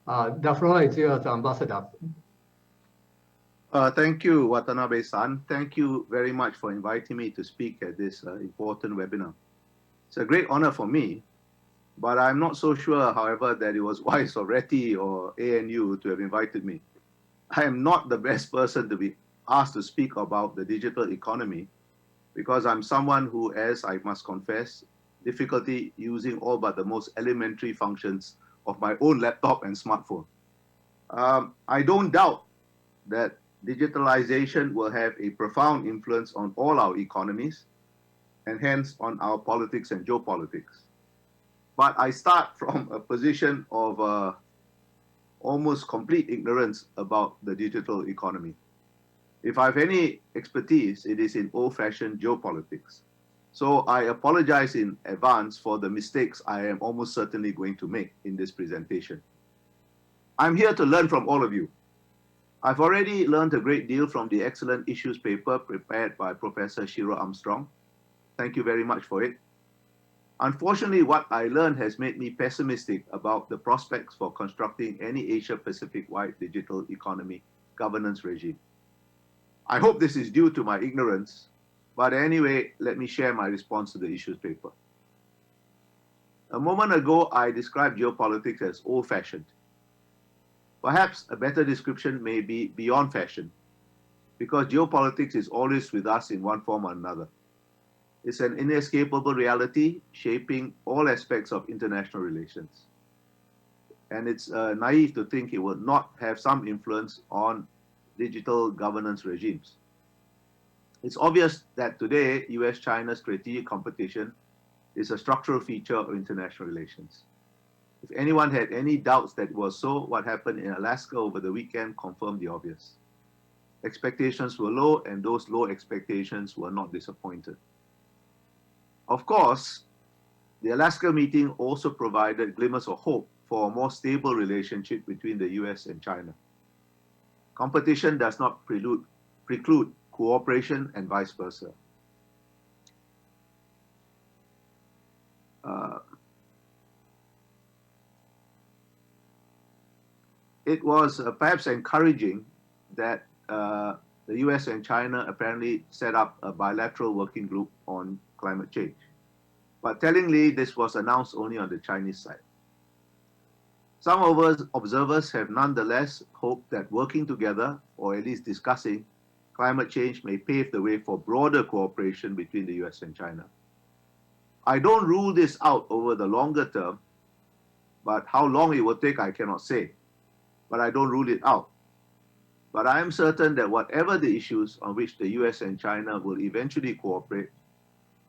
The floor is yours, Ambassador. Thank you, Watanabe-san. Thank you very much for inviting me to speak at this important webinar. It's a great honor for me, but I'm not so sure, however, that it was wise of RIETI or ANU to have invited me. I am not the best person to be asked to speak about the digital economy because I'm someone who, as I must confess, difficulty using all but the most elementary functions of my own laptop and smartphone. I don't doubt that digitalization will have a profound influence on all our economies and hence on our politics and geopolitics. But I start from a position of almost complete ignorance about the digital economy. If I have any expertise, it is in old-fashioned geopolitics. So I apologize in advance for the mistakes I am almost certainly going to make in this presentation. I'm here to learn from all of you. I've already learned a great deal from the excellent issues paper prepared by Professor Shiro Armstrong. Thank you very much for it. Unfortunately, what I learned has made me pessimistic about the prospects for constructing any Asia-Pacific-wide digital economy governance regime. I hope this is due to my ignorance, but anyway, let me share my response to the issues paper. A moment ago, I described geopolitics as old-fashioned. Perhaps a better description may be beyond fashion, because geopolitics is always with us in one form or another. It's an inescapable reality shaping all aspects of international relations. And it's naive to think it will not have some influence on digital governance regimes. It's obvious that today, US-China strategic competition is a structural feature of international relations. If anyone had any doubts that it was so, what happened in Alaska over the weekend confirmed the obvious. Expectations were low, and those low expectations were not disappointed. Of course, the Alaska meeting also provided glimmers of hope for a more stable relationship between the US and China. Competition does not preclude cooperation and vice versa. It was perhaps encouraging that the US and China apparently set up a bilateral working group on climate change. But tellingly, this was announced only on the Chinese side. Some of us observers have nonetheless hoped that working together, or at least discussing, climate change may pave the way for broader cooperation between the US and China. I don't rule this out over the longer term, but how long it will take, I cannot say. But I don't rule it out. But I am certain that whatever the issues on which the US and China will eventually cooperate,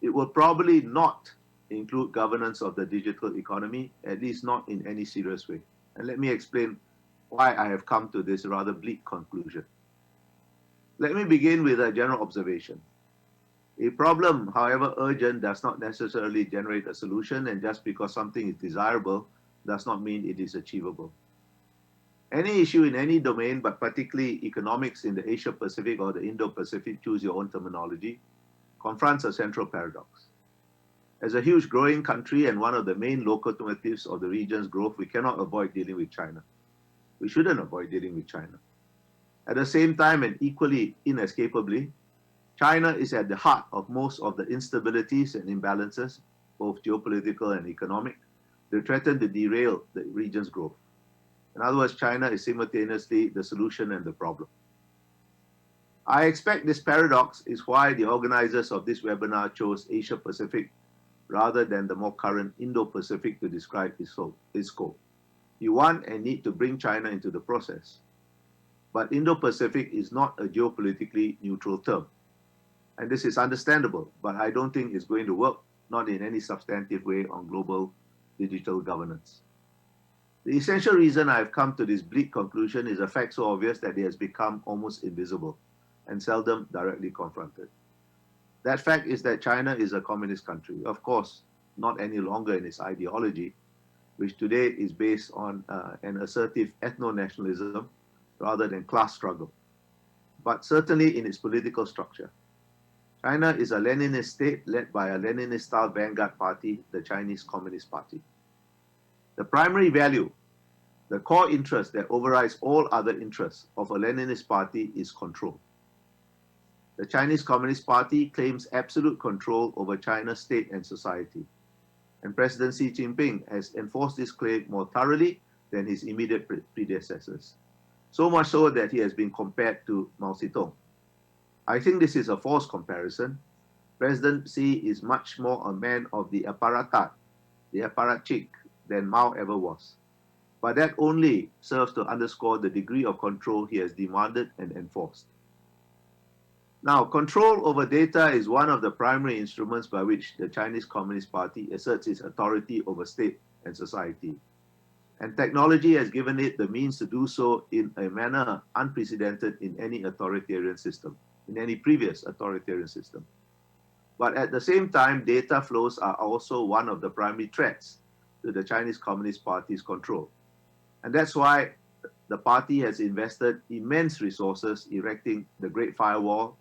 it will probably not include governance of the digital economy, at least not in any serious way. And let me explain why I have come to this rather bleak conclusion. Let me begin with a general observation. A problem, however urgent, does not necessarily generate a solution, and just because something is desirable does not mean it is achievable. Any issue in any domain, but particularly economics in the Asia-Pacific or the Indo-Pacific, choose your own terminology, confronts a central paradox. As a huge growing country and one of the main locomotives of the region's growth, we cannot avoid dealing with China. We shouldn't avoid dealing with China. At the same time, and equally inescapably, China is at the heart of most of the instabilities and imbalances, both geopolitical and economic, that threaten to derail the region's growth. In other words, China is simultaneously the solution and the problem. I expect this paradox is why the organizers of this webinar chose Asia-Pacific rather than the more current Indo-Pacific to describe its scope. You want and need to bring China into the process. But Indo-Pacific is not a geopolitically neutral term. And this is understandable, but I don't think it's going to work, not in any substantive way, on global digital governance. The essential reason I've come to this bleak conclusion is a fact so obvious that it has become almost invisible and seldom directly confronted. That fact is that China is a communist country, of course, not any longer in its ideology, which today is based on an assertive ethno-nationalism rather than class struggle, but certainly in its political structure. China is a Leninist state led by a Leninist-style vanguard party, the Chinese Communist Party. The primary value The core interest that overrides all other interests of a Leninist party is control. The Chinese Communist Party claims absolute control over China's state and society, and President Xi Jinping has enforced this claim more thoroughly than his immediate predecessors, so much so that he has been compared to Mao Zedong. I think this is a false comparison. President Xi is much more a man of the apparatchik, than Mao ever was. But that only serves to underscore the degree of control he has demanded and enforced. Now, control over data is one of the primary instruments by which the Chinese Communist Party asserts its authority over state and society. And technology has given it the means to do so in a manner unprecedented in any authoritarian system, in any previous authoritarian system. But at the same time, data flows are also one of the primary threats to the Chinese Communist Party's control. And that's why the party has invested immense resources erecting the Great Firewall.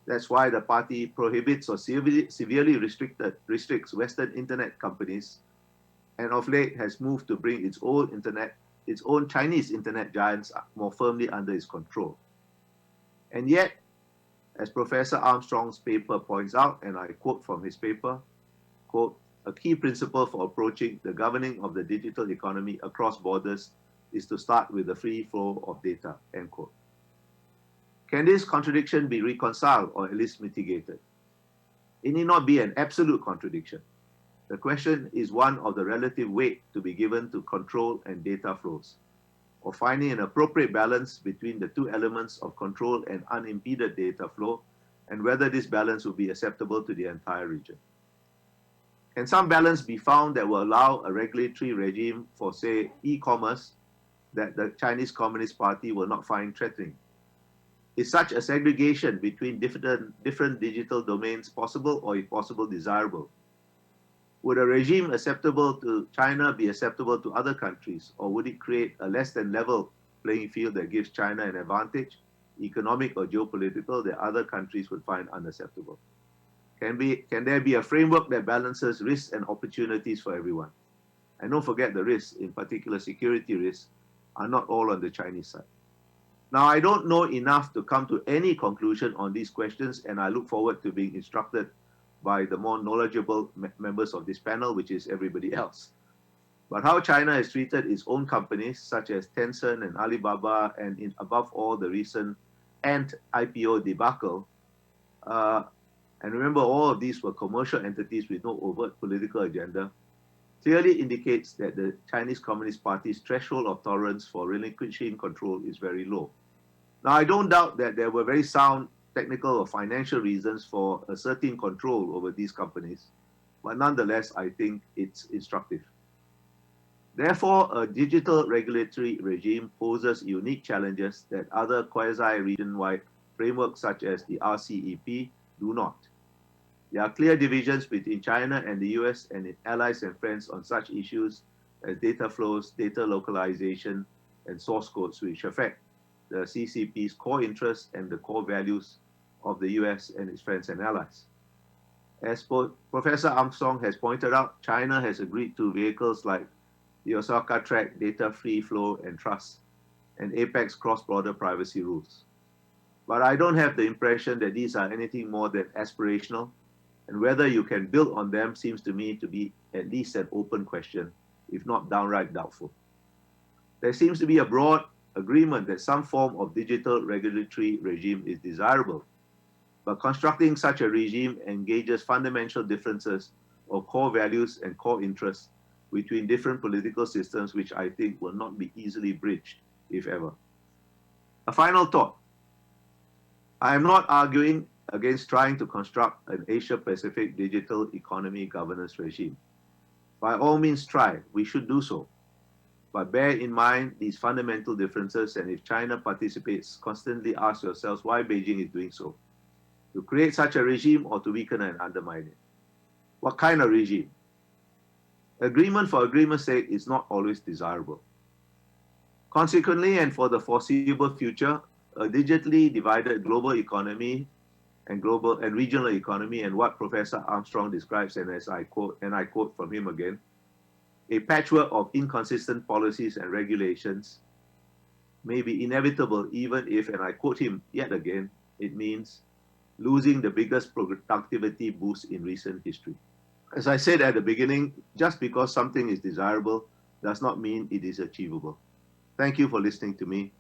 That's why the party prohibits or severely restricts Western internet companies, and of late has moved to bring its own Chinese internet giants more firmly under its control. And yet, as Professor Armstrong's paper points out, and I quote from his paper, quote, "A key principle for approaching the governing of the digital economy across borders is to start with the free flow of data," end quote. Can this contradiction be reconciled or at least mitigated? It need not be an absolute contradiction. The question is one of the relative weight to be given to control and data flows, or finding an appropriate balance between the two elements of control and unimpeded data flow, and whether this balance will be acceptable to the entire region. Can some balance be found that will allow a regulatory regime for, say, e-commerce that the Chinese Communist Party will not find threatening? Is such a segregation between different digital domains possible, or if possible, desirable? Would a regime acceptable to China be acceptable to other countries, or would it create a less than level playing field that gives China an advantage, economic or geopolitical, that other countries would find unacceptable? Can there be a framework that balances risks and opportunities for everyone? And don't forget the risks, in particular security risks, are not all on the Chinese side. Now, I don't know enough to come to any conclusion on these questions, and I look forward to being instructed by the more knowledgeable members of this panel, which is everybody else. But how China has treated its own companies, such as Tencent and Alibaba, and above all, the recent Ant IPO debacle, and remember, all of these were commercial entities with no overt political agenda, clearly indicates that the Chinese Communist Party's threshold of tolerance for relinquishing control is very low. Now, I don't doubt that there were very sound technical or financial reasons for asserting control over these companies, but nonetheless, I think it's instructive. Therefore, a digital regulatory regime poses unique challenges that other quasi-region-wide frameworks such as the RCEP do not. There are clear divisions between China and the US and its allies and friends on such issues as data flows, data localization, and source codes, which affect the CCP's core interests and the core values of the US and its friends and allies. As Professor Armstrong has pointed out, China has agreed to vehicles like the Osaka Track Data Free Flow and Trust and APEX cross-border privacy rules. But I don't have the impression that these are anything more than aspirational, and whether you can build on them seems to me to be at least an open question, if not downright doubtful. There seems to be a broad agreement that some form of digital regulatory regime is desirable, but constructing such a regime engages fundamental differences of core values and core interests between different political systems, which I think will not be easily bridged, if ever. A final thought. I am not arguing against trying to construct an Asia-Pacific digital economy governance regime. By all means try, we should do so. But bear in mind these fundamental differences, and if China participates, constantly ask yourselves why Beijing is doing so. To create such a regime or to weaken and undermine it? What kind of regime? Agreement for agreement's sake is not always desirable. Consequently, and for the foreseeable future, a digitally divided global economy and regional economy, and what Professor Armstrong describes, and I quote from him again, A patchwork of inconsistent policies and regulations may be inevitable even if, and I quote him yet again, it means losing the biggest productivity boost in recent history. As I said at the beginning, just because something is desirable does not mean it is achievable. Thank you for listening to me.